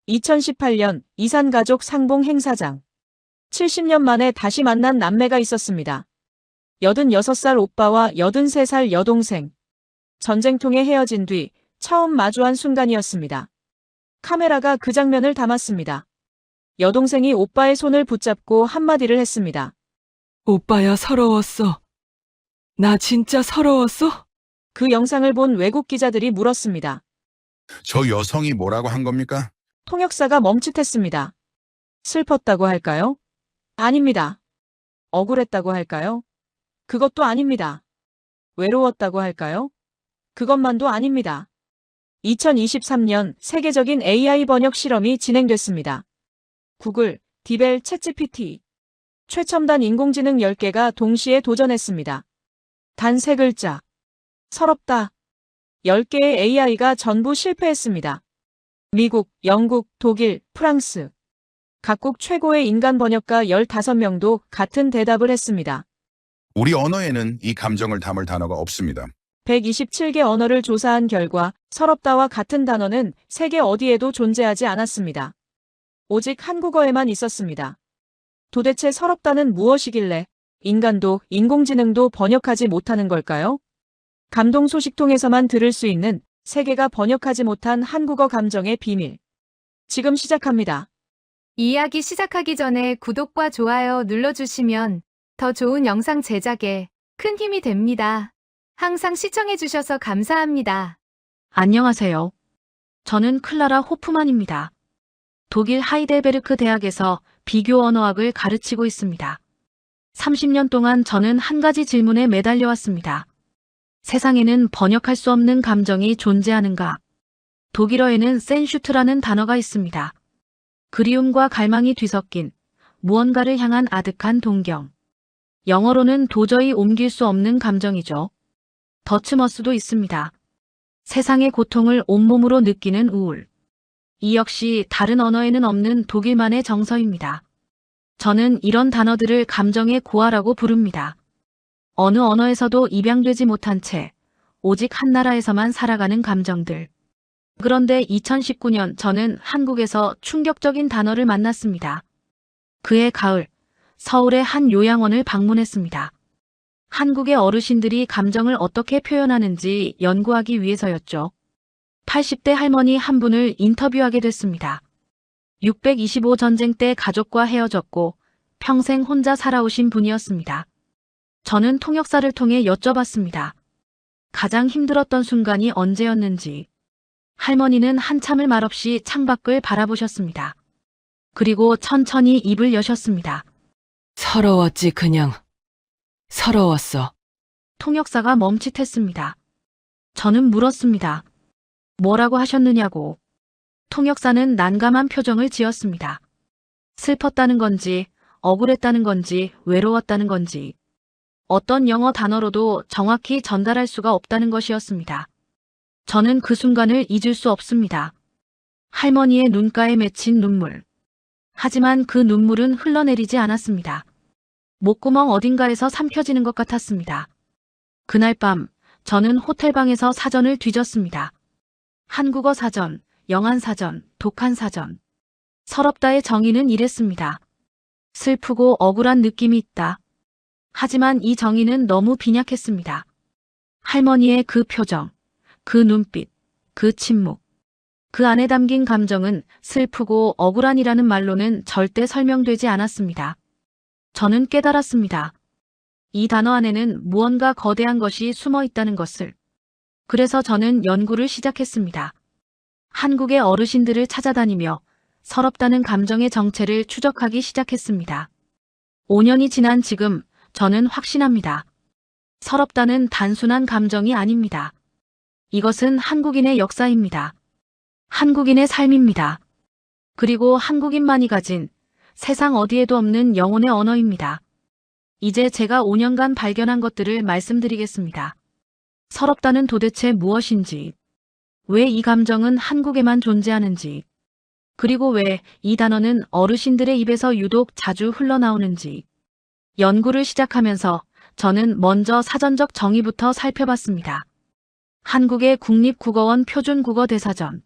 2018년 이산가족 상봉 행사장. 70년 만에 다시 만난 남매가 있었습니다. 86살 오빠와 83살 여동생. 전쟁통에 헤어진 뒤 처음 마주한 순간이었습니다. 카메라가 그 장면을 담았습니다. 여동생이 오빠의 손을 붙잡고 한마디를 했습니다. 오빠야, 서러웠어. 나 진짜 서러웠어? 그 영상을 본 외국 기자들이 물었습니다. 저 여성이 뭐라고 한 겁니까? 통역사가 멈칫했습니다. 슬펐다고 할까요? 아닙니다. 억울했다고 할까요? 그것도 아닙니다. 외로웠다고 할까요? 그것만도 아닙니다. 2023년 세계적인 AI 번역 실험이 진행됐습니다. 구글, 디벨, 챗GPT. 최첨단 인공지능 10개가 동시에 도전했습니다. 단 3글자. 서럽다. 10개의 AI가 전부 실패했습니다. 미국, 영국, 독일, 프랑스. 각국 최고의 인간 번역가 15명도 같은 대답을 했습니다. 우리 언어에는 이 감정을 담을 단어가 없습니다. 127개 언어를 조사한 결과 서럽다와 같은 단어는 세계 어디에도 존재하지 않았습니다. 오직 한국어에만 있었습니다. 도대체 서럽다는 무엇이길래 인간도 인공지능도 번역하지 못하는 걸까요? 감동 소식통에서만 들을 수 있는 세계가 번역하지 못한 한국어 감정의 비밀. 지금 시작합니다. 이야기 시작하기 전에 구독과 좋아요 눌러주시면 더 좋은 영상 제작에 큰 힘이 됩니다. 항상 시청해주셔서 감사합니다. 안녕하세요. 저는 클라라 호프만입니다. 독일 하이델베르크 대학에서 비교 언어학을 가르치고 있습니다. 30년 동안 저는 한 가지 질문에 매달려 왔습니다. 세상에는 번역할 수 없는 감정이 존재하는가? 독일어에는 센슈트라는 단어가 있습니다. 그리움과 갈망이 뒤섞인 무언가를 향한 아득한 동경. 영어로는 도저히 옮길 수 없는 감정이죠. 더츠머스도 있습니다. 세상의 고통을 온몸으로 느끼는 우울. 이 역시 다른 언어에는 없는 독일만의 정서입니다. 저는 이런 단어들을 감정의 고아라고 부릅니다. 어느 언어에서도 입양되지 못한 채 오직 한 나라에서만 살아가는 감정들. 그런데 2019년 저는 한국에서 충격적인 단어를 만났습니다. 그해 가을, 서울의 한 요양원을 방문했습니다. 한국의 어르신들이 감정을 어떻게 표현하는지 연구하기 위해서였죠. 80대 할머니 한 분을 인터뷰하게 됐습니다. 625 전쟁 때 가족과 헤어졌고 평생 혼자 살아오신 분이었습니다. 저는 통역사를 통해 여쭤봤습니다. 가장 힘들었던 순간이 언제였는지. 할머니는 한참을 말없이 창밖을 바라보셨습니다. 그리고 천천히 입을 여셨습니다. 서러웠지, 그냥. 서러웠어. 통역사가 멈칫했습니다. 저는 물었습니다. 뭐라고 하셨느냐고. 통역사는 난감한 표정을 지었습니다. 슬펐다는 건지, 억울했다는 건지, 외로웠다는 건지. 어떤 영어 단어로도 정확히 전달할 수가 없다는 것이었습니다. 저는 그 순간을 잊을 수 없습니다. 할머니의 눈가에 맺힌 눈물. 하지만 그 눈물은 흘러내리지 않았습니다. 목구멍 어딘가에서 삼켜지는 것 같았습니다. 그날 밤, 저는 호텔방에서 사전을 뒤졌습니다. 한국어 사전, 영한 사전, 독한 사전. 서럽다의 정의는 이랬습니다. 슬프고 억울한 느낌이 있다. 하지만 이 정의는 너무 빈약했습니다. 할머니의 그 표정, 그 눈빛, 그 침묵. 그 안에 담긴 감정은 슬프고 억울한이라는 말로는 절대 설명되지 않았습니다. 저는 깨달았습니다. 이 단어 안에는 무언가 거대한 것이 숨어 있다는 것을. 그래서 저는 연구를 시작했습니다. 한국의 어르신들을 찾아다니며 서럽다는 감정의 정체를 추적하기 시작했습니다. 5년이 지난 지금 저는 확신합니다. 서럽다는 단순한 감정이 아닙니다. 이것은 한국인의 역사입니다. 한국인의 삶입니다. 그리고 한국인만이 가진 세상 어디에도 없는 영혼의 언어입니다. 이제 제가 5년간 발견한 것들을 말씀드리겠습니다. 서럽다는 도대체 무엇인지, 왜 이 감정은 한국에만 존재하는지, 그리고 왜 이 단어는 어르신들의 입에서 유독 자주 흘러나오는지. 연구를 시작하면서 저는 먼저 사전적 정의부터 살펴봤습니다. 한국의 국립국어원 표준국어 대사전.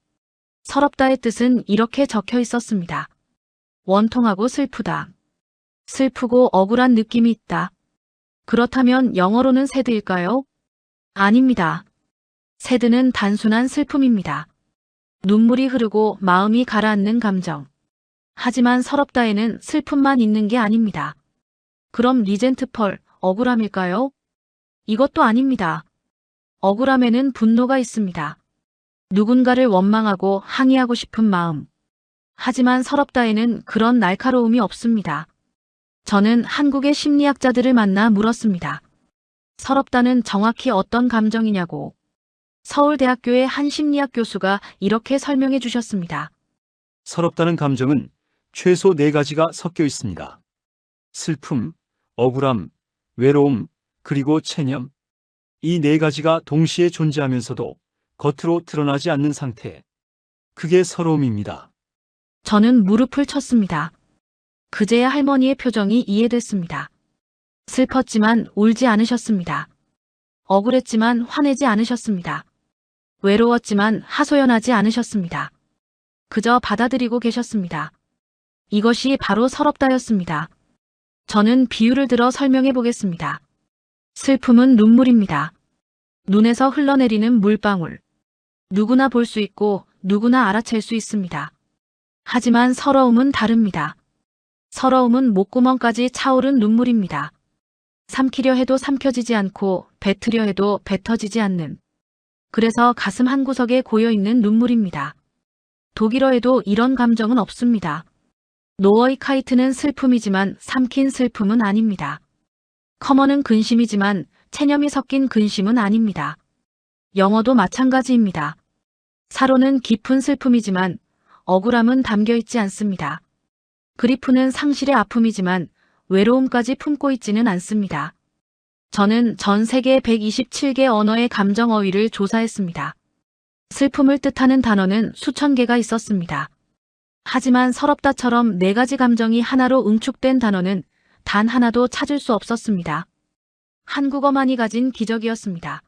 서럽다의 뜻은 이렇게 적혀 있었습니다. 원통하고 슬프다. 슬프고 억울한 느낌이 있다. 그렇다면 영어로는 새드일까요? 아닙니다. 새드는 단순한 슬픔입니다. 눈물이 흐르고 마음이 가라앉는 감정. 하지만 서럽다에는 슬픔만 있는 게 아닙니다. 그럼 리젠트펄, 억울함일까요? 이것도 아닙니다. 억울함에는 분노가 있습니다. 누군가를 원망하고 항의하고 싶은 마음. 하지만 서럽다에는 그런 날카로움이 없습니다. 저는 한국의 심리학자들을 만나 물었습니다. 서럽다는 정확히 어떤 감정이냐고. 서울대학교의 한 심리학 교수가 이렇게 설명해 주셨습니다. 서럽다는 감정은 최소 4가지가 섞여 있습니다. 슬픔, 억울함, 외로움, 그리고 체념. 이 4가지가 동시에 존재하면서도 겉으로 드러나지 않는 상태. 그게 서러움입니다. 저는 무릎을 쳤습니다. 그제야 할머니의 표정이 이해됐습니다. 슬펐지만 울지 않으셨습니다. 억울했지만 화내지 않으셨습니다. 외로웠지만 하소연하지 않으셨습니다. 그저 받아들이고 계셨습니다. 이것이 바로 서럽다였습니다. 저는 비유를 들어 설명해 보겠습니다. 슬픔은 눈물입니다. 눈에서 흘러내리는 물방울. 누구나 볼 수 있고 누구나 알아챌 수 있습니다. 하지만 서러움은 다릅니다. 서러움은 목구멍까지 차오른 눈물입니다. 삼키려 해도 삼켜지지 않고 뱉으려 해도 뱉어지지 않는. 그래서 가슴 한구석에 고여있는 눈물입니다. 독일어에도 이런 감정은 없습니다. 노어이카이트는 슬픔이지만 삼킨 슬픔은 아닙니다. 커먼은 근심이지만 체념이 섞인 근심은 아닙니다. 영어도 마찬가지입니다. 사로는 깊은 슬픔이지만 억울함은 담겨있지 않습니다. 그리프는 상실의 아픔이지만 외로움까지 품고 있지는 않습니다. 저는 전 세계 127개 언어의 감정 어휘를 조사했습니다. 슬픔을 뜻하는 단어는 수천 개가 있었습니다. 하지만 서럽다처럼 4가지 감정이 하나로 응축된 단어는 단 하나도 찾을 수 없었습니다. 한국어만이 가진 기적이었습니다.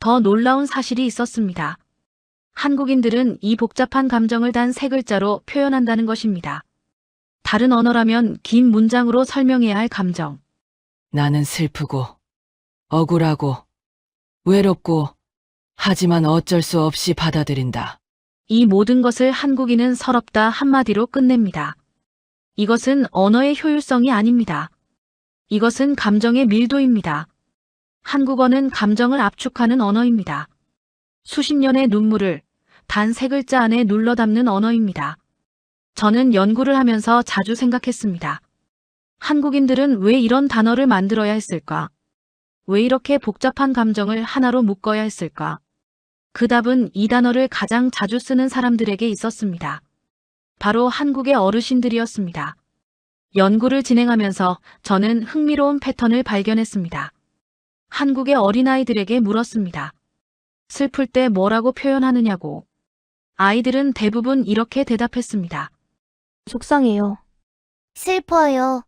더 놀라운 사실이 있었습니다. 한국인들은 이 복잡한 감정을 단 3글자로 표현한다는 것입니다. 다른 언어라면 긴 문장으로 설명해야 할 감정. 나는 슬프고, 억울하고, 외롭고, 하지만 어쩔 수 없이 받아들인다. 이 모든 것을 한국인은 서럽다 한마디로 끝냅니다. 이것은 언어의 효율성이 아닙니다. 이것은 감정의 밀도입니다. 한국어는 감정을 압축하는 언어입니다. 수십 년의 눈물을 단 3글자 안에 눌러 담는 언어입니다. 저는 연구를 하면서 자주 생각했습니다. 한국인들은 왜 이런 단어를 만들어야 했을까? 왜 이렇게 복잡한 감정을 하나로 묶어야 했을까? 그 답은 이 단어를 가장 자주 쓰는 사람들에게 있었습니다. 바로 한국의 어르신들이었습니다. 연구를 진행하면서 저는 흥미로운 패턴을 발견했습니다. 한국의 어린아이들에게 물었습니다. 슬플 때 뭐라고 표현하느냐고. 아이들은 대부분 이렇게 대답했습니다. 속상해요. 슬퍼요.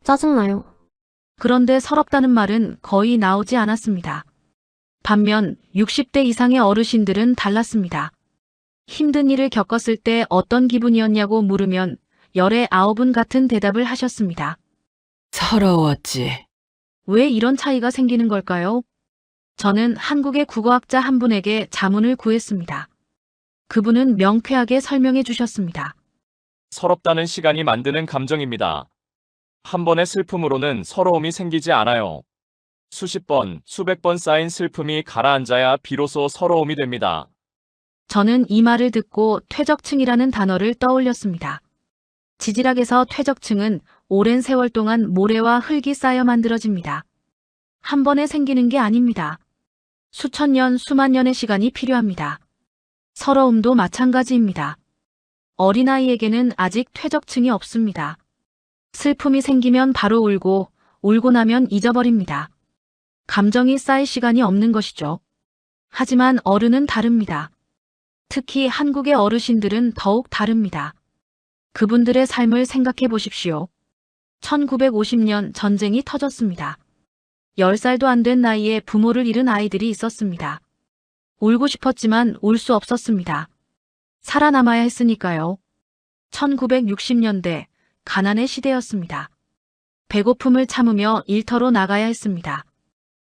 짜증나요. 그런데 서럽다는 말은 거의 나오지 않았습니다. 반면 60대 이상의 어르신들은 달랐습니다. 힘든 일을 겪었을 때 어떤 기분이었냐고 물으면 열의 9은 같은 대답을 하셨습니다. 서러웠지. 왜 이런 차이가 생기는 걸까요? 저는 한국의 국어학자 한 분에게 자문을 구했습니다. 그분은 명쾌하게 설명해 주셨습니다. 서럽다는 시간이 만드는 감정입니다. 한 번의 슬픔으로는 서러움이 생기지 않아요. 수십 번, 수백 번 쌓인 슬픔이 가라앉아야 비로소 서러움이 됩니다. 저는 이 말을 듣고 퇴적층이라는 단어를 떠올렸습니다. 지질학에서 퇴적층은 오랜 세월 동안 모래와 흙이 쌓여 만들어집니다. 한 번에 생기는 게 아닙니다. 수천 년, 수만 년의 시간이 필요합니다. 서러움도 마찬가지입니다. 어린아이에게는 아직 퇴적층이 없습니다. 슬픔이 생기면 바로 울고, 울고 나면 잊어버립니다. 감정이 쌓일 시간이 없는 것이죠. 하지만 어른은 다릅니다. 특히 한국의 어르신들은 더욱 다릅니다. 그분들의 삶을 생각해 보십시오. 1950년 전쟁이 터졌습니다. 10살도 안 된 나이에 부모를 잃은 아이들이 있었습니다. 울고 싶었지만 울 수 없었습니다. 살아남아야 했으니까요. 1960년대 가난의 시대였습니다. 배고픔을 참으며 일터로 나가야 했습니다.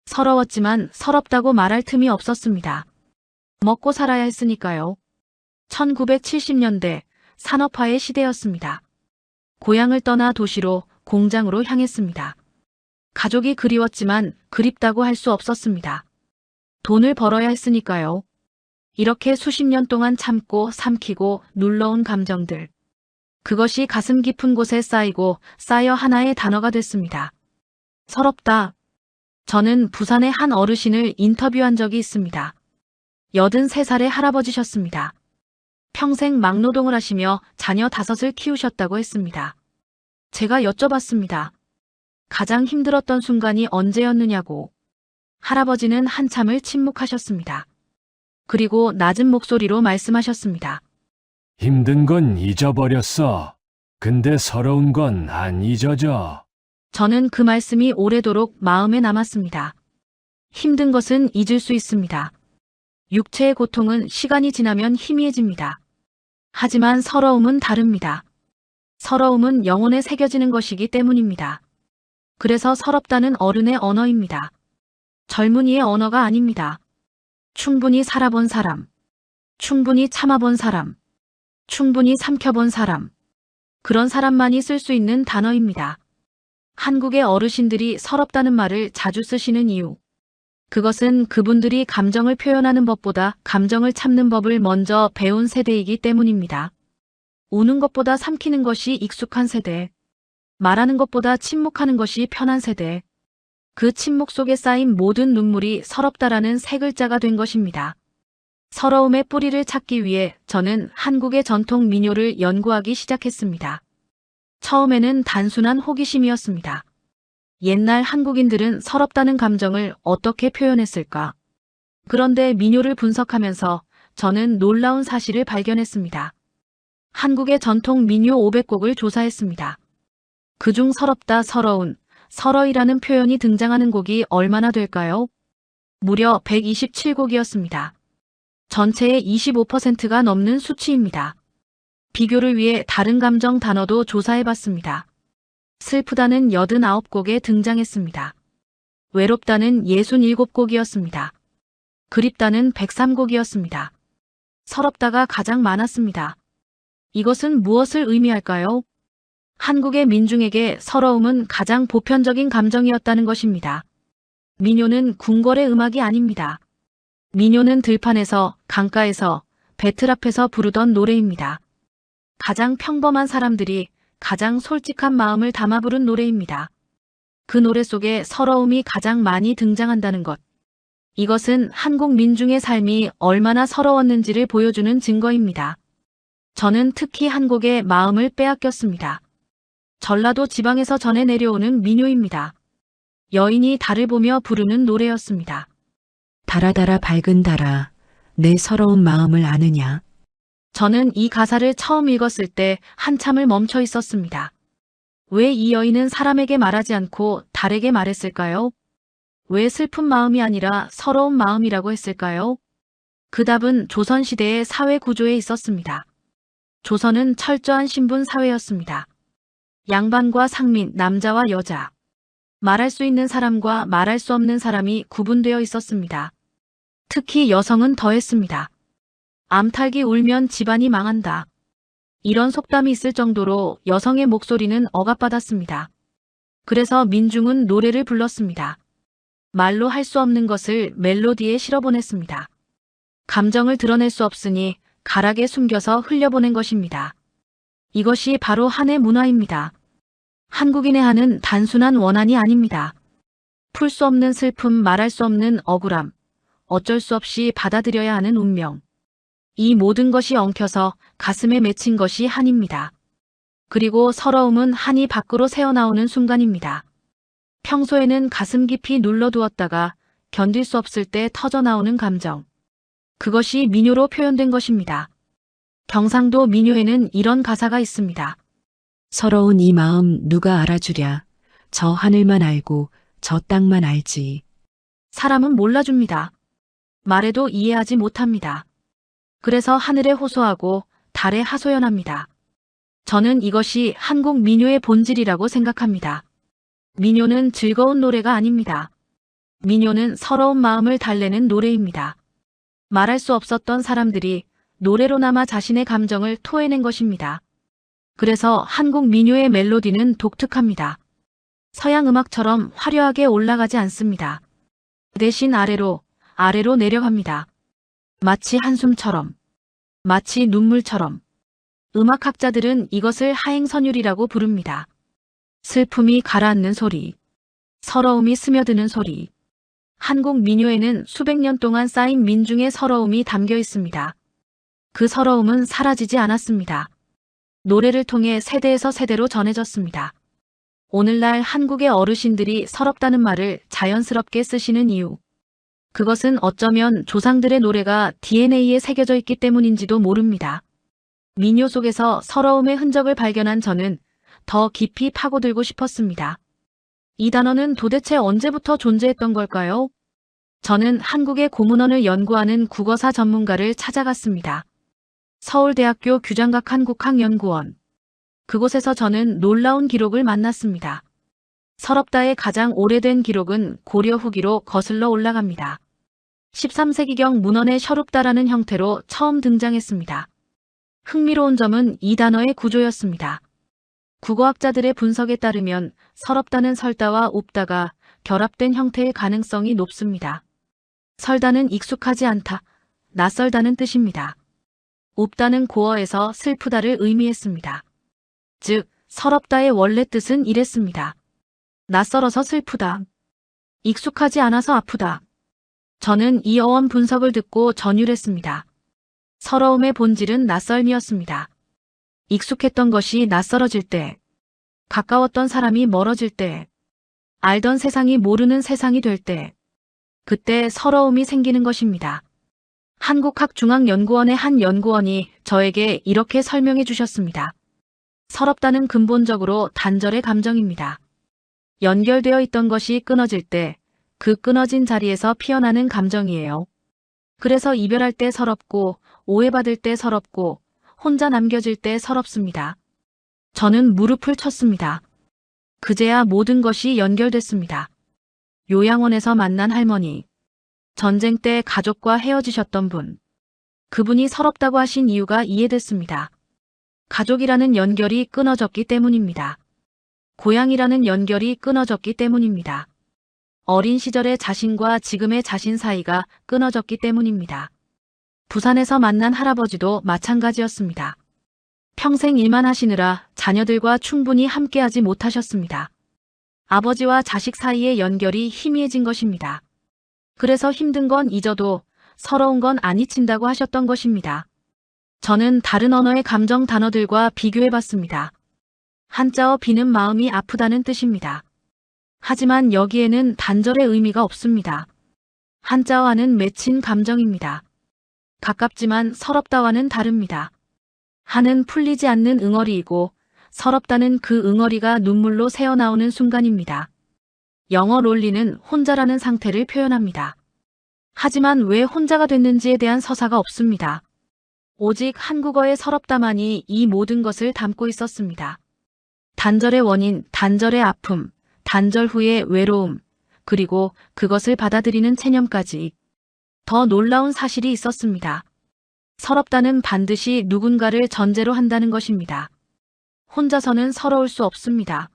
서러웠지만 서럽다고 말할 틈이 없었습니다. 먹고 살아야 했으니까요. 1970년대 산업화의 시대였습니다. 고향을 떠나 도시로 공장으로 향했습니다. 가족이 그리웠지만 그립다고 할 수 없었습니다. 돈을 벌어야 했으니까요. 이렇게 수십 년 동안 참고 삼키고 눌러온 감정들. 그것이 가슴 깊은 곳에 쌓이고 쌓여 하나의 단어가 됐습니다. 서럽다. 저는 부산의 한 어르신을 인터뷰한 적이 있습니다. 83살의 할아버지셨습니다. 평생 막노동을 하시며 자녀 5을 키우셨다고 했습니다. 제가 여쭤봤습니다. 가장 힘들었던 순간이 언제였느냐고. 할아버지는 한참을 침묵하셨습니다. 그리고 낮은 목소리로 말씀하셨습니다. 힘든 건 잊어버렸어. 근데 서러운 건 안 잊어져. 저는 그 말씀이 오래도록 마음에 남았습니다. 힘든 것은 잊을 수 있습니다. 육체의 고통은 시간이 지나면 희미해집니다. 하지만 서러움은 다릅니다. 서러움은 영혼에 새겨지는 것이기 때문입니다. 그래서 서럽다는 어른의 언어입니다. 젊은이의 언어가 아닙니다. 충분히 살아본 사람, 충분히 참아본 사람, 충분히 삼켜본 사람, 그런 사람만이 쓸 수 있는 단어입니다. 한국의 어르신들이 서럽다는 말을 자주 쓰시는 이유. 그것은 그분들이 감정을 표현하는 법보다 감정을 참는 법을 먼저 배운 세대이기 때문입니다. 우는 것보다 삼키는 것이 익숙한 세대. 말하는 것보다 침묵하는 것이 편한 세대. 그 침묵 속에 쌓인 모든 눈물이 서럽다라는 세 글자가 된 것입니다. 서러움의 뿌리를 찾기 위해 저는 한국의 전통 민요를 연구하기 시작했습니다. 처음에는 단순한 호기심이었습니다. 옛날 한국인들은 서럽다는 감정을 어떻게 표현했을까? 그런데 민요를 분석하면서 저는 놀라운 사실을 발견했습니다. 한국의 전통 민요 500곡을 조사했습니다. 그중 서럽다, 서러운, 서러이라는 표현이 등장하는 곡이 얼마나 될까요? 무려 127곡이었습니다. 전체의 25%가 넘는 수치입니다. 비교를 위해 다른 감정 단어도 조사해봤습니다. 슬프다는 89곡에 등장했습니다. 외롭다는 67곡이었습니다. 그립다는 103곡이었습니다. 서럽다가 가장 많았습니다. 이것은 무엇을 의미할까요? 한국의 민중에게 서러움은 가장 보편적인 감정이었다는 것입니다. 민요는 궁궐의 음악이 아닙니다. 민요는 들판에서, 강가에서, 배틀 앞에서 부르던 노래입니다. 가장 평범한 사람들이 가장 솔직한 마음을 담아 부른 노래입니다. 그 노래 속에 서러움이 가장 많이 등장한다는 것. 이것은 한국 민중의 삶이 얼마나 서러웠는지를 보여주는 증거입니다. 저는 특히 한 곡의 마음을 빼앗겼습니다. 전라도 지방에서 전해 내려오는 민요입니다. 여인이 달을 보며 부르는 노래였습니다. 달아달아 밝은 달아, 내 서러운 마음을 아느냐? 저는 이 가사를 처음 읽었을 때 한참을 멈춰 있었습니다. 왜 이 여인은 사람에게 말하지 않고 달에게 말했을까요? 왜 슬픈 마음이 아니라 서러운 마음이라고 했을까요? 그 답은 조선시대의 사회 구조에 있었습니다. 조선은 철저한 신분 사회였습니다. 양반과 상민, 남자와 여자, 말할 수 있는 사람과 말할 수 없는 사람이 구분되어 있었습니다. 특히 여성은 더했습니다. 암탉이 울면 집안이 망한다. 이런 속담이 있을 정도로 여성의 목소리는 억압받았습니다. 그래서 민중은 노래를 불렀습니다. 말로 할 수 없는 것을 멜로디에 실어보냈습니다. 감정을 드러낼 수 없으니 가락에 숨겨서 흘려보낸 것입니다. 이것이 바로 한의 문화입니다. 한국인의 한은 단순한 원한이 아닙니다. 풀 수 없는 슬픔, 말할 수 없는 억울함, 어쩔 수 없이 받아들여야 하는 운명. 이 모든 것이 엉켜서 가슴에 맺힌 것이 한입니다. 그리고 서러움은 한이 밖으로 새어나오는 순간입니다. 평소에는 가슴 깊이 눌러두었다가 견딜 수 없을 때 터져나오는 감정. 그것이 민요로 표현된 것입니다. 경상도 민요에는 이런 가사가 있습니다. 서러운 이 마음 누가 알아주랴? 저 하늘만 알고 저 땅만 알지. 사람은 몰라줍니다. 말해도 이해하지 못합니다. 그래서 하늘에 호소하고 달에 하소연합니다. 저는 이것이 한국 민요의 본질이라고 생각합니다. 민요는 즐거운 노래가 아닙니다. 민요는 서러운 마음을 달래는 노래입니다. 말할 수 없었던 사람들이 노래로나마 자신의 감정을 토해낸 것입니다. 그래서 한국 민요의 멜로디는 독특합니다. 서양 음악처럼 화려하게 올라가지 않습니다. 대신 아래로 내려갑니다. 마치 한숨처럼, 마치 눈물처럼. 음악학자들은 이것을 하행선율이라고 부릅니다. 슬픔이 가라앉는 소리, 서러움이 스며드는 소리. 한국 민요에는 수백 년 동안 쌓인 민중의 서러움이 담겨 있습니다. 그 서러움은 사라지지 않았습니다. 노래를 통해 세대에서 세대로 전해졌습니다. 오늘날 한국의 어르신들이 서럽다는 말을 자연스럽게 쓰시는 이유. 그것은 어쩌면 조상들의 노래가 DNA에 새겨져 있기 때문인지도 모릅니다. 민요 속에서 서러움의 흔적을 발견한 저는 더 깊이 파고들고 싶었습니다. 이 단어는 도대체 언제부터 존재했던 걸까요? 저는 한국의 고문원을 연구하는 국어사 전문가를 찾아갔습니다. 서울대학교 규장각 한국학연구원. 그곳에서 저는 놀라운 기록을 만났습니다. 서럽다의 가장 오래된 기록은 고려 후기로 거슬러 올라갑니다. 13세기경 문헌의 셔룹다라는 형태로 처음 등장했습니다. 흥미로운 점은 이 단어의 구조였습니다. 국어학자들의 분석에 따르면 서럽다는 설다와 웁다가 결합된 형태의 가능성이 높습니다. 설다는 익숙하지 않다, 낯설다는 뜻입니다. 웁다는 고어에서 슬프다를 의미했습니다. 즉, 서럽다의 원래 뜻은 이랬습니다. 낯설어서 슬프다. 익숙하지 않아서 아프다. 저는 이 어원 분석을 듣고 전율했습니다. 서러움의 본질은 낯설미였습니다. 익숙했던 것이 낯설어질 때, 가까웠던 사람이 멀어질 때, 알던 세상이 모르는 세상이 될 때, 그때 서러움이 생기는 것입니다. 한국학중앙연구원의 한 연구원이 저에게 이렇게 설명해 주셨습니다. 서럽다는 근본적으로 단절의 감정입니다. 연결되어 있던 것이 끊어질 때, 그 끊어진 자리에서 피어나는 감정이에요. 그래서 이별할 때 서럽고, 오해받을 때 서럽고, 혼자 남겨질 때 서럽습니다. 저는 무릎을 쳤습니다. 그제야 모든 것이 연결됐습니다. 요양원에서 만난 할머니, 전쟁 때 가족과 헤어지셨던 분, 그분이 서럽다고 하신 이유가 이해됐습니다. 가족이라는 연결이 끊어졌기 때문입니다. 고향이라는 연결이 끊어졌기 때문입니다. 어린 시절의 자신과 지금의 자신 사이가 끊어졌기 때문입니다. 부산에서 만난 할아버지도 마찬가지였습니다. 평생 일만 하시느라 자녀들과 충분히 함께하지 못하셨습니다. 아버지와 자식 사이의 연결이 희미해진 것입니다. 그래서 힘든 건 잊어도 서러운 건 안 잊힌다고 하셨던 것입니다. 저는 다른 언어의 감정 단어들과 비교해봤습니다. 한자어 비는 마음이 아프다는 뜻입니다. 하지만 여기에는 단절의 의미가 없습니다. 한자어와는 맺힌 감정입니다. 가깝지만 서럽다와는 다릅니다. 한은 풀리지 않는 응어리이고 서럽다는 그 응어리가 눈물로 새어나오는 순간입니다. 영어 롤리는 혼자라는 상태를 표현합니다. 하지만 왜 혼자가 됐는지에 대한 서사가 없습니다. 오직 한국어의 서럽다만이 이 모든 것을 담고 있었습니다. 단절의 원인, 단절의 아픔, 단절 후의 외로움, 그리고 그것을 받아들이는 체념까지. 더 놀라운 사실이 있었습니다. 서럽다는 반드시 누군가를 전제로 한다는 것입니다. 혼자서는 서러울 수 없습니다.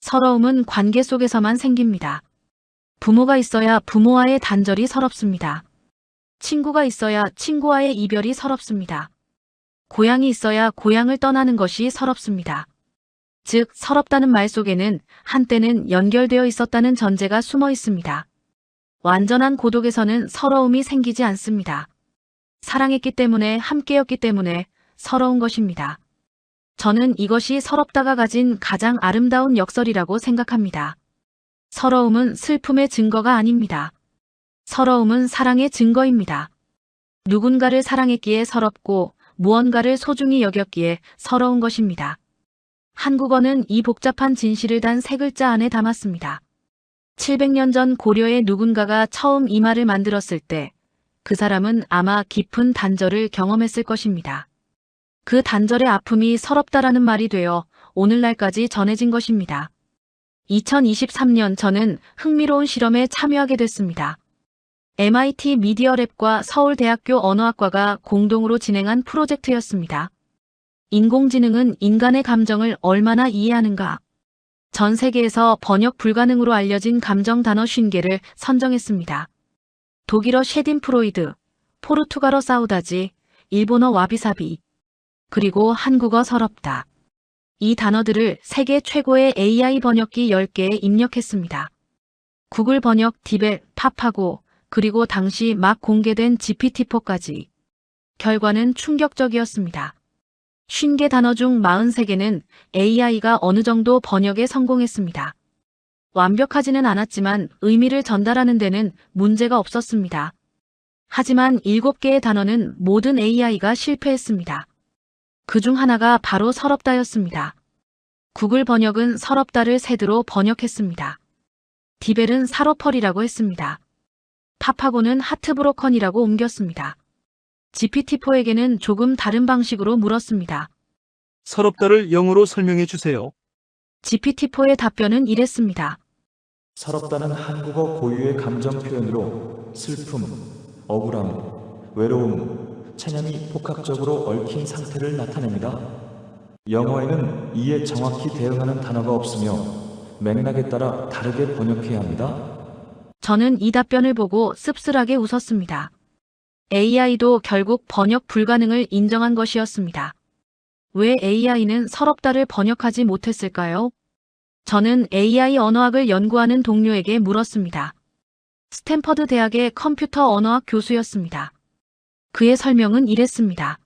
서러움은 관계 속에서만 생깁니다. 부모가 있어야 부모와의 단절이 서럽습니다. 친구가 있어야 친구와의 이별이 서럽습니다. 고향이 있어야 고향을 떠나는 것이 서럽습니다. 즉, 서럽다는 말 속에는 한때는 연결되어 있었다는 전제가 숨어 있습니다. 완전한 고독에서는 서러움이 생기지 않습니다. 사랑했기 때문에, 함께였기 때문에 서러운 것입니다. 저는 이것이 서럽다가 가진 가장 아름다운 역설이라고 생각합니다. 서러움은 슬픔의 증거가 아닙니다. 서러움은 사랑의 증거입니다. 누군가를 사랑했기에 서럽고 무언가를 소중히 여겼기에 서러운 것입니다. 한국어는 이 복잡한 진실을 단 세 글자 안에 담았습니다. 700년 전 고려의 누군가가 처음 이 말을 만들었을 때 그 사람은 아마 깊은 단절을 경험했을 것입니다. 그 단절의 아픔이 서럽다라는 말이 되어 오늘날까지 전해진 것입니다. 2023년 저는 흥미로운 실험에 참여하게 됐습니다. MIT 미디어랩과 서울대학교 언어학과가 공동으로 진행한 프로젝트였습니다. 인공지능은 인간의 감정을 얼마나 이해하는가? 전 세계에서 번역 불가능으로 알려진 감정 단어 50개를 선정했습니다. 독일어 셰딘프로이드, 포르투갈어 사우다지, 일본어 와비사비, 그리고 한국어 서럽다. 이 단어들을 세계 최고의 AI 번역기 10개에 입력했습니다. 구글 번역, 디벨, 팝하고, 그리고 당시 막 공개된 GPT-4까지. 결과는 충격적이었습니다. 50개 단어 중 43개는 AI가 어느 정도 번역에 성공했습니다. 완벽하지는 않았지만 의미를 전달하는 데는 문제가 없었습니다. 하지만 7개의 단어는 모든 AI가 실패했습니다. 그중 하나가 바로 서럽다였습니다. 구글 번역은 서럽다를 새드로 번역했습니다. 디벨은 사로펄이라고 했습니다. 팝하고는 하트브로컨이라고 옮겼습니다. GPT-4에게는 조금 다른 방식으로 물었습니다. 서럽다를 영어로 설명해 주세요. GPT-4의 답변은 이랬습니다. 서럽다는 한국어 고유의 감정 표현으로 슬픔, 억울함, 외로움, 체념이 복합적으로 얽힌 상태를 나타냅니다. 영어에는 이에 정확히 대응하는 단어가 없으며 맥락에 따라 다르게 번역해야 합니다. 저는 이 답변을 보고 씁쓸하게 웃었습니다. AI도 결국 번역 불가능을 인정한 것이었습니다. 왜 AI는 서럽다를 번역하지 못했을까요? 저는 AI 언어학을 연구하는 동료에게 물었습니다. 스탠퍼드 대학의 컴퓨터 언어학 교수였습니다. 그의 설명은 이랬습니다.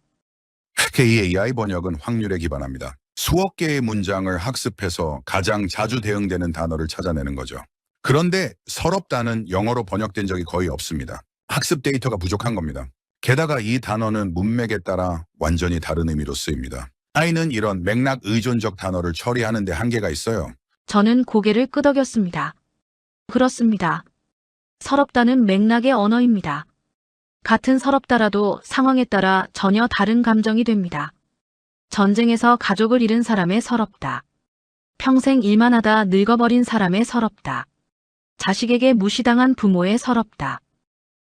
AI 번역은 확률에 기반합니다. 수억 개의 문장을 학습해서 가장 자주 대응되는 단어를 찾아내는 거죠. 그런데 서럽다는 영어로 번역된 적이 거의 없습니다. 학습 데이터가 부족한 겁니다. 게다가 이 단어는 문맥에 따라 완전히 다른 의미로 쓰입니다. AI는 이런 맥락 의존적 단어를 처리하는 데 한계가 있어요. 저는 고개를 끄덕였습니다. 그렇습니다. 서럽다는 맥락의 언어입니다. 같은 서럽다라도 상황에 따라 전혀 다른 감정이 됩니다. 전쟁에서 가족을 잃은 사람의 서럽다. 평생 일만 하다 늙어버린 사람의 서럽다. 자식에게 무시당한 부모의 서럽다.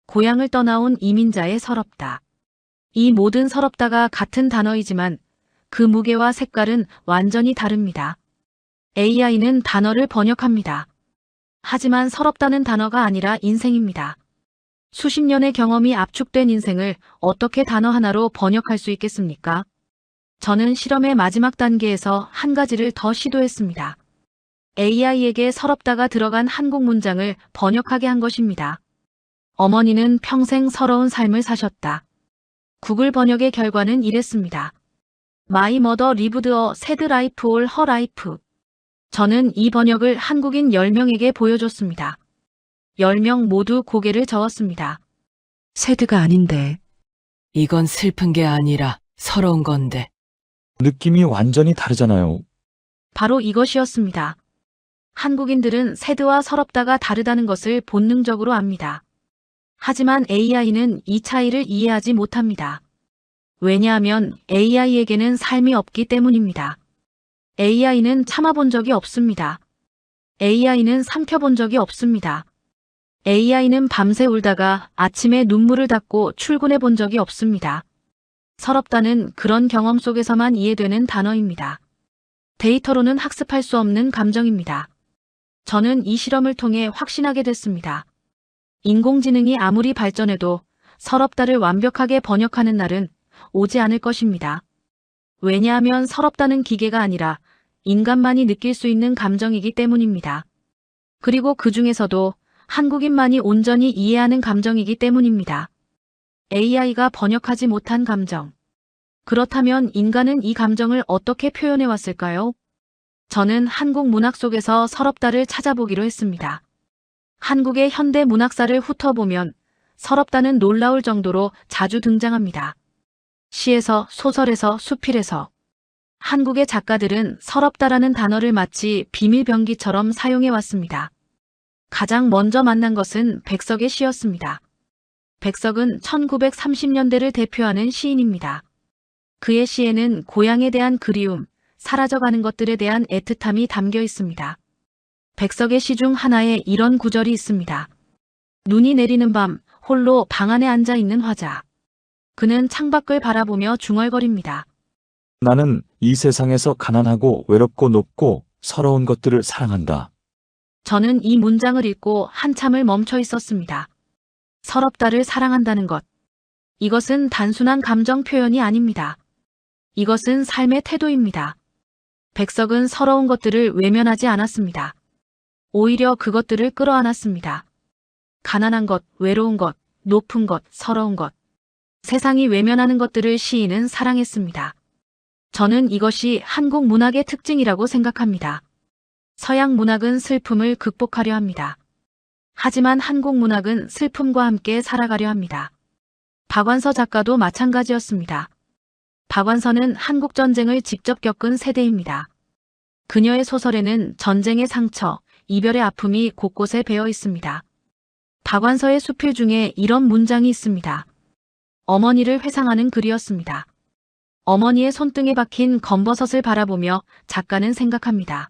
고향을 떠나온 이민자의 서럽다. 이 모든 서럽다가 같은 단어이지만 그 무게와 색깔은 완전히 다릅니다. AI는 단어를 번역합니다. 하지만 서럽다는 단어가 아니라 인생입니다. 수십 년의 경험이 압축된 인생을 어떻게 단어 하나로 번역할 수 있겠습니까? 저는 실험의 마지막 단계에서 한 가지를 더 시도했습니다. AI에게 서럽다가 들어간 한국 문장을 번역하게 한 것입니다. 어머니는 평생 서러운 삶을 사셨다. 구글 번역의 결과는 이랬습니다. My mother lived a sad life all her life. 저는 이 번역을 한국인 10명에게 보여줬습니다. 10명 모두 고개를 저었습니다. 새드가 아닌데. 이건 슬픈 게 아니라 서러운 건데. 느낌이 완전히 다르잖아요. 바로 이것이었습니다. 한국인들은 새드와 서럽다가 다르다는 것을 본능적으로 압니다. 하지만 AI는 이 차이를 이해하지 못합니다. 왜냐하면 AI에게는 삶이 없기 때문입니다. AI는 참아본 적이 없습니다. AI는 삼켜본 적이 없습니다. AI는 밤새 울다가 아침에 눈물을 닦고 출근해 본 적이 없습니다. 서럽다는 그런 경험 속에서만 이해되는 단어입니다. 데이터로는 학습할 수 없는 감정입니다. 저는 이 실험을 통해 확신하게 됐습니다. 인공지능이 아무리 발전해도 서럽다를 완벽하게 번역하는 날은 오지 않을 것입니다. 왜냐하면 서럽다는 기계가 아니라 인간만이 느낄 수 있는 감정이기 때문입니다. 그리고 그 중에서도 한국인만이 온전히 이해하는 감정이기 때문입니다. AI가 번역하지 못한 감정. 그렇다면 인간은 이 감정을 어떻게 표현해 왔을까요? 저는 한국 문학 속에서 서럽다를 찾아보기로 했습니다. 한국의 현대 문학사를 훑어보면 서럽다는 놀라울 정도로 자주 등장합니다. 시에서, 소설에서, 수필에서. 한국의 작가들은 서럽다라는 단어를 마치 비밀병기처럼 사용해 왔습니다. 가장 먼저 만난 것은 백석의 시였습니다. 백석은 1930년대를 대표하는 시인입니다. 그의 시에는 고향에 대한 그리움, 사라져가는 것들에 대한 애틋함이 담겨 있습니다. 백석의 시 중 하나에 이런 구절이 있습니다. 눈이 내리는 밤, 홀로 방 안에 앉아 있는 화자. 그는 창밖을 바라보며 중얼거립니다. 나는 이 세상에서 가난하고 외롭고 높고 서러운 것들을 사랑한다. 저는 이 문장을 읽고 한참을 멈춰 있었습니다. 서럽다를 사랑한다는 것. 이것은 단순한 감정 표현이 아닙니다. 이것은 삶의 태도입니다. 백석은 서러운 것들을 외면하지 않았습니다. 오히려 그것들을 끌어안았습니다. 가난한 것, 외로운 것, 높은 것, 서러운 것. 세상이 외면하는 것들을 시인은 사랑했습니다. 저는 이것이 한국 문학의 특징이라고 생각합니다. 서양 문학은 슬픔을 극복하려 합니다. 하지만 한국 문학은 슬픔과 함께 살아가려 합니다. 박완서 작가도 마찬가지였습니다. 박완서는 한국전쟁을 직접 겪은 세대입니다. 그녀의 소설에는 전쟁의 상처, 이별의 아픔이 곳곳에 배어 있습니다. 박완서의 수필 중에 이런 문장이 있습니다. 어머니를 회상하는 글이었습니다. 어머니의 손등에 박힌 검버섯을 바라보며 작가는 생각합니다.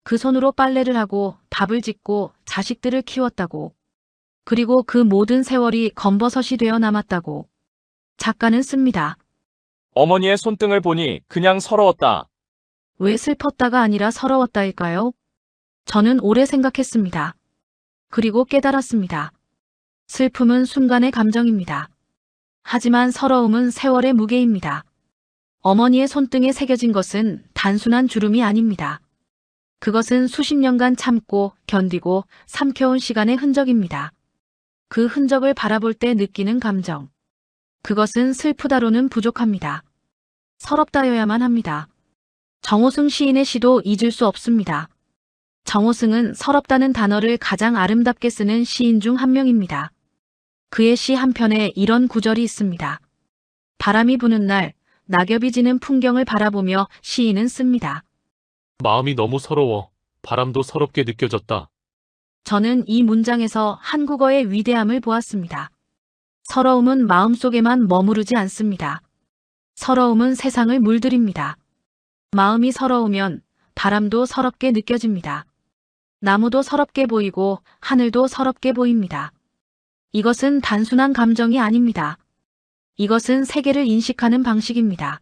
그 손으로 빨래를 하고 밥을 짓고 자식들을 키웠다고. 그리고 그 모든 세월이 검버섯이 되어 남았다고. 작가는 씁니다. 어머니의 손등을 보니 그냥 서러웠다. 왜 슬펐다가 아니라 서러웠다일까요? 저는 오래 생각했습니다. 그리고 깨달았습니다. 슬픔은 순간의 감정입니다. 하지만 서러움은 세월의 무게입니다. 어머니의 손등에 새겨진 것은 단순한 주름이 아닙니다. 그것은 수십 년간 참고 견디고 삼켜온 시간의 흔적입니다. 그 흔적을 바라볼 때 느끼는 감정. 그것은 슬프다로는 부족합니다. 서럽다여야만 합니다. 정호승 시인의 시도 잊을 수 없습니다. 정호승은 서럽다는 단어를 가장 아름답게 쓰는 시인 중 한 명입니다. 그의 시 한편에 이런 구절이 있습니다. 바람이 부는 날, 낙엽이 지는 풍경을 바라보며 시인은 씁니다. 마음이 너무 서러워. 바람도 서럽게 느껴졌다. 저는 이 문장에서 한국어의 위대함을 보았습니다. 서러움은 마음속에만 머무르지 않습니다. 서러움은 세상을 물들입니다. 마음이 서러우면 바람도 서럽게 느껴집니다. 나무도 서럽게 보이고 하늘도 서럽게 보입니다. 이것은 단순한 감정이 아닙니다. 이것은 세계를 인식하는 방식입니다.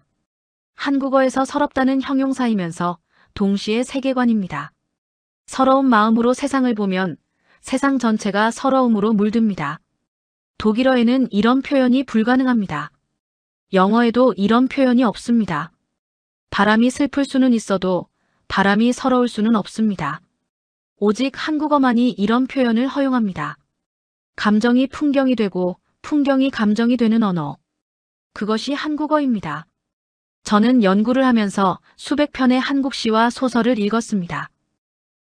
한국어에서 서럽다는 형용사이면서 동시에 세계관입니다. 서러운 마음으로 세상을 보면 세상 전체가 서러움으로 물듭니다. 독일어에는 이런 표현이 불가능합니다. 영어에도 이런 표현이 없습니다. 바람이 슬플 수는 있어도 바람이 서러울 수는 없습니다. 오직 한국어만이 이런 표현을 허용합니다. 감정이 풍경이 되고 풍경이 감정이 되는 언어. 그것이 한국어입니다. 저는 연구를 하면서 수백 편의 한국 시와 소설을 읽었습니다.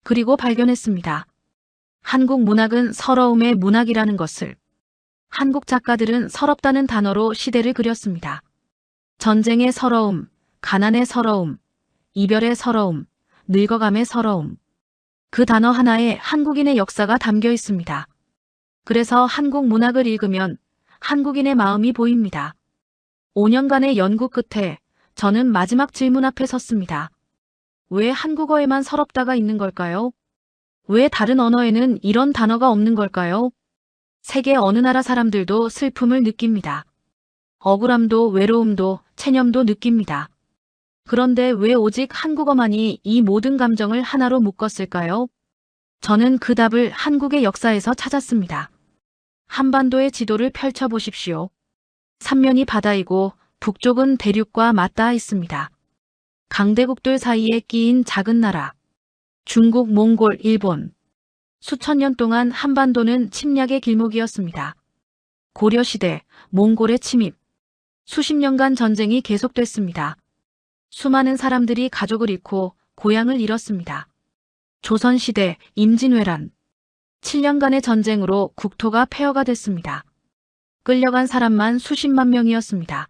그리고 발견했습니다. 한국 문학은 서러움의 문학이라는 것을. 한국 작가들은 서럽다는 단어로 시대를 그렸습니다. 전쟁의 서러움, 가난의 서러움, 이별의 서러움, 늙어감의 서러움. 그 단어 하나에 한국인의 역사가 담겨 있습니다. 그래서 한국 문학을 읽으면 한국인의 마음이 보입니다. 5년간의 연구 끝에 저는 마지막 질문 앞에 섰습니다. 왜 한국어에만 서럽다가 있는 걸까요? 왜 다른 언어에는 이런 단어가 없는 걸까요? 세계 어느 나라 사람들도 슬픔을 느낍니다. 억울함도 외로움도 체념도 느낍니다. 그런데 왜 오직 한국어만이 이 모든 감정을 하나로 묶었을까요? 저는 그 답을 한국의 역사에서 찾았습니다. 한반도의 지도를 펼쳐보십시오. 삼면이 바다이고 북쪽은 대륙과 맞닿아 있습니다. 강대국들 사이에 끼인 작은 나라. 중국, 몽골, 일본. 수천 년 동안 한반도는 침략의 길목이었습니다. 고려시대, 몽골의 침입. 수십 년간 전쟁이 계속됐습니다. 수많은 사람들이 가족을 잃고 고향을 잃었습니다. 조선시대, 임진왜란. 7년간의 전쟁으로 국토가 폐허가 됐습니다. 끌려간 사람만 수십만 명이었습니다.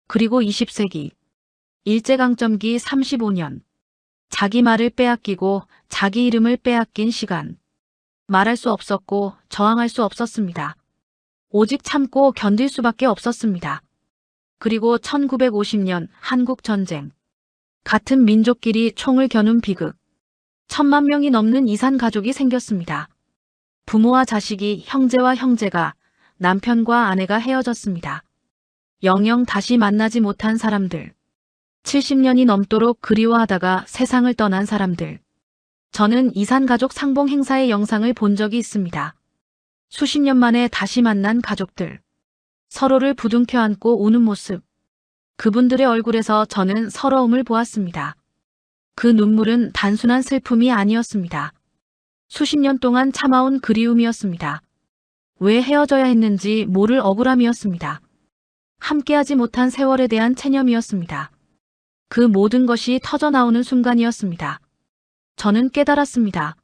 그리고 20세기. 일제강점기 35년. 자기 말을 빼앗기고 자기 이름을 빼앗긴 시간. 말할 수 없었고 저항할 수 없었습니다. 오직 참고 견딜 수밖에 없었습니다. 그리고 1950년 한국전쟁. 같은 민족끼리 총을 겨눈 비극. 1,000만 명이 넘는 이산 가족이 생겼습니다. 부모와 자식이, 형제와 형제가, 남편과 아내가 헤어졌습니다. 영영 다시 만나지 못한 사람들. 70년이 넘도록 그리워하다가 세상을 떠난 사람들. 저는 이산가족 상봉 행사의 영상을 본 적이 있습니다. 수십 년 만에 다시 만난 가족들. 서로를 부둥켜 안고 우는 모습. 그분들의 얼굴에서 저는 서러움을 보았습니다. 그 눈물은 단순한 슬픔이 아니었습니다. 수십 년 동안 참아온 그리움이었습니다. 왜 헤어져야 했는지 모를 억울함이었습니다. 함께하지 못한 세월에 대한 체념이었습니다. 그 모든 것이 터져나오는 순간이었습니다. 저는 깨달았습니다.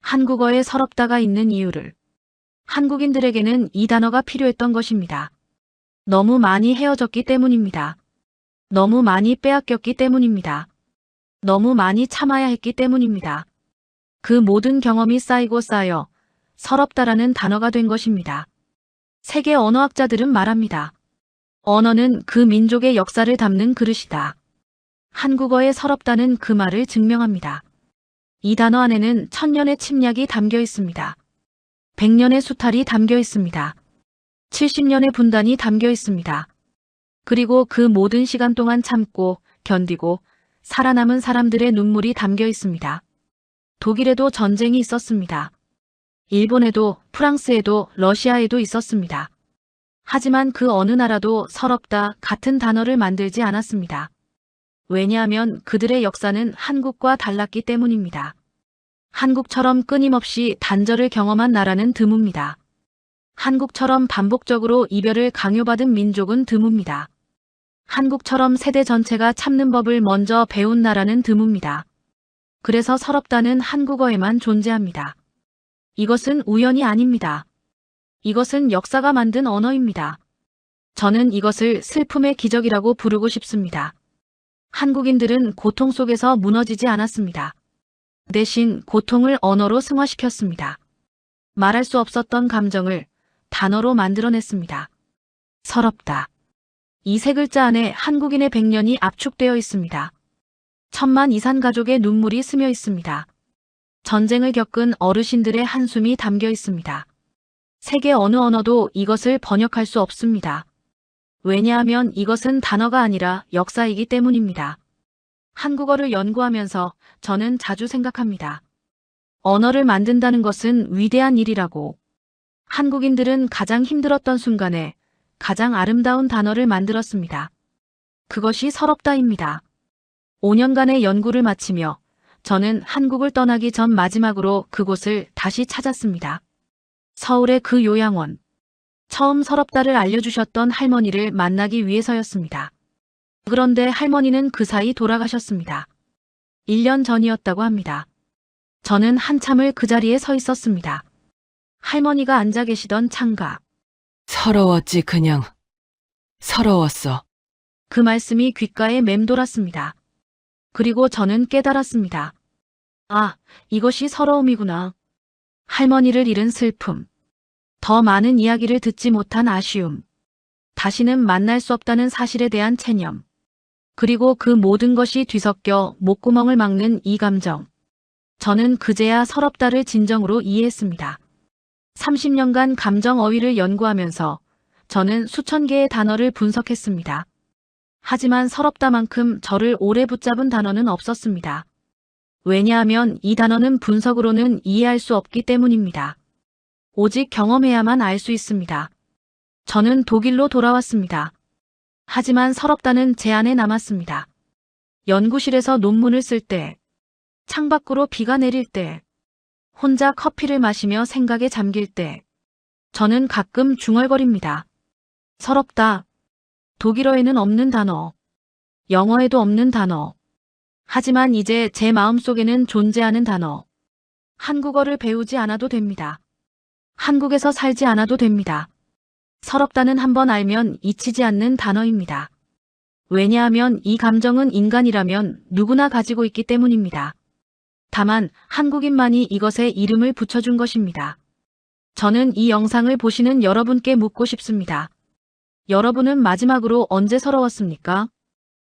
한국어에 서럽다가 있는 이유를. 한국인들에게는 이 단어가 필요했던 것입니다. 너무 많이 헤어졌기 때문입니다. 너무 많이 빼앗겼기 때문입니다. 너무 많이 참아야 했기 때문입니다. 그 모든 경험이 쌓이고 쌓여 서럽다라는 단어가 된 것입니다. 세계 언어학자들은 말합니다. 언어는 그 민족의 역사를 담는 그릇이다. 한국어에 서럽다는 그 말을 증명합니다. 이 단어 안에는 1000년의 침략이 담겨 있습니다. 100년의 수탈이 담겨 있습니다. 70년의 분단이 담겨 있습니다. 그리고 그 모든 시간 동안 참고, 견디고, 살아남은 사람들의 눈물이 담겨 있습니다. 독일에도 전쟁이 있었습니다. 일본에도, 프랑스에도, 러시아에도 있었습니다. 하지만 그 어느 나라도 서럽다 같은 단어를 만들지 않았습니다. 왜냐하면 그들의 역사는 한국과 달랐기 때문입니다. 한국처럼 끊임없이 단절을 경험한 나라는 드뭅니다. 한국처럼 반복적으로 이별을 강요받은 민족은 드뭅니다. 한국처럼 세대 전체가 참는 법을 먼저 배운 나라는 드뭅니다. 그래서 서럽다는 한국어에만 존재합니다. 이것은 우연이 아닙니다. 이것은 역사가 만든 언어입니다. 저는 이것을 슬픔의 기적이라고 부르고 싶습니다. 한국인들은 고통 속에서 무너지지 않았습니다. 대신 고통을 언어로 승화시켰습니다. 말할 수 없었던 감정을 단어로 만들어냈습니다. 서럽다. 이 세 글자 안에 한국인의 100년이 압축되어 있습니다. 1000만 이산 가족의 눈물이 스며 있습니다. 전쟁을 겪은 어르신들의 한숨이 담겨 있습니다. 세계 어느 언어도 이것을 번역할 수 없습니다. 왜냐하면 이것은 단어가 아니라 역사이기 때문입니다. 한국어를 연구하면서 저는 자주 생각합니다. 언어를 만든다는 것은 위대한 일이라고. 한국인들은 가장 힘들었던 순간에 가장 아름다운 단어를 만들었습니다. 그것이 서럽다입니다. 5년간의 연구를 마치며 저는 한국을 떠나기 전 마지막으로 그곳을 다시 찾았습니다. 서울의 그 요양원. 처음 서럽다를 알려주셨던 할머니를 만나기 위해서였습니다. 그런데 할머니는 그 사이 돌아가셨습니다. 1년 전이었다고 합니다. 저는 한참을 그 자리에 서 있었습니다. 할머니가 앉아 계시던 창가. 서러웠지 그냥. 서러웠어. 그 말씀이 귓가에 맴돌았습니다. 그리고 저는 깨달았습니다. 아, 이것이 서러움이구나. 할머니를 잃은 슬픔. 더 많은 이야기를 듣지 못한 아쉬움. 다시는 만날 수 없다는 사실에 대한 체념. 그리고 그 모든 것이 뒤섞여 목구멍을 막는 이 감정. 저는 그제야 서럽다를 진정으로 이해했습니다. 30년간 감정 어휘를 연구하면서 저는 수천 개의 단어를 분석했습니다. 하지만 서럽다만큼 저를 오래 붙잡은 단어는 없었습니다. 왜냐하면 이 단어는 분석으로는 이해할 수 없기 때문입니다. 오직 경험해야만 알 수 있습니다. 저는 독일로 돌아왔습니다. 하지만 서럽다는 제 안에 남았습니다. 연구실에서 논문을 쓸 때, 창밖으로 비가 내릴 때, 혼자 커피를 마시며 생각에 잠길 때, 저는 가끔 중얼거립니다. 서럽다. 독일어에는 없는 단어. 영어에도 없는 단어. 하지만 이제 제 마음속에는 존재하는 단어. 한국어를 배우지 않아도 됩니다. 한국에서 살지 않아도 됩니다. 서럽다는 한번 알면 잊히지 않는 단어입니다. 왜냐하면 이 감정은 인간이라면 누구나 가지고 있기 때문입니다. 다만 한국인만이 이것에 이름을 붙여준 것입니다. 저는 이 영상을 보시는 여러분께 묻고 싶습니다. 여러분은 마지막으로 언제 서러웠습니까?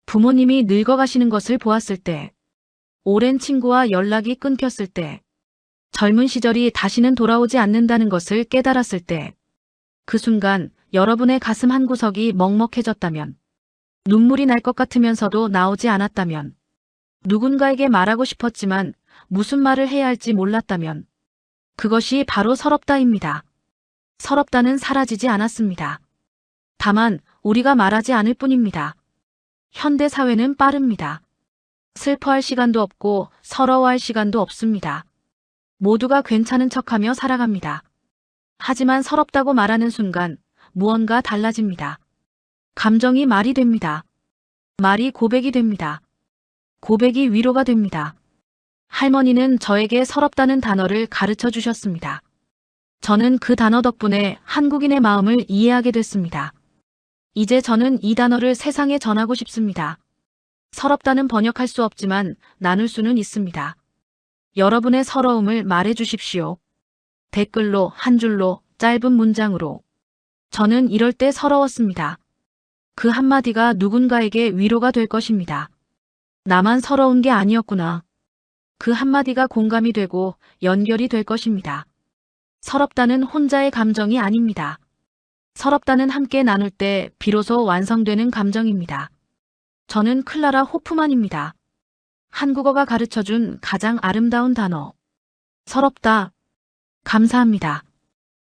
부모님이 늙어가시는 것을 보았을 때, 오랜 친구와 연락이 끊겼을 때, 젊은 시절이 다시는 돌아오지 않는다는 것을 깨달았을 때, 그 순간 여러분의 가슴 한구석이 먹먹해졌다면, 눈물이 날 것 같으면서도 나오지 않았다면, 누군가에게 말하고 싶었지만 무슨 말을 해야 할지 몰랐다면, 그것이 바로 서럽다입니다. 서럽다는 사라지지 않았습니다. 다만 우리가 말하지 않을 뿐입니다. 현대 사회는 빠릅니다. 슬퍼할 시간도 없고 서러워할 시간도 없습니다. 모두가 괜찮은 척하며 살아갑니다. 하지만 서럽다고 말하는 순간 무언가 달라집니다. 감정이 말이 됩니다. 말이 고백이 됩니다. 고백이 위로가 됩니다. 할머니는 저에게 서럽다는 단어를 가르쳐 주셨습니다. 저는 그 단어 덕분에 한국인의 마음을 이해하게 됐습니다. 이제 저는 이 단어를 세상에 전하고 싶습니다. 서럽다는 번역할 수 없지만 나눌 수는 있습니다. 여러분의 서러움을 말해 주십시오. 댓글로, 한 줄로, 짧은 문장으로. 저는 이럴 때 서러웠습니다. 그 한마디가 누군가에게 위로가 될 것입니다. 나만 서러운 게 아니었구나. 그 한마디가 공감이 되고 연결이 될 것입니다. 서럽다는 혼자의 감정이 아닙니다. 서럽다는 함께 나눌 때 비로소 완성되는 감정입니다. 저는 클라라 호프만입니다. 한국어가 가르쳐준 가장 아름다운 단어. 서럽다. 감사합니다.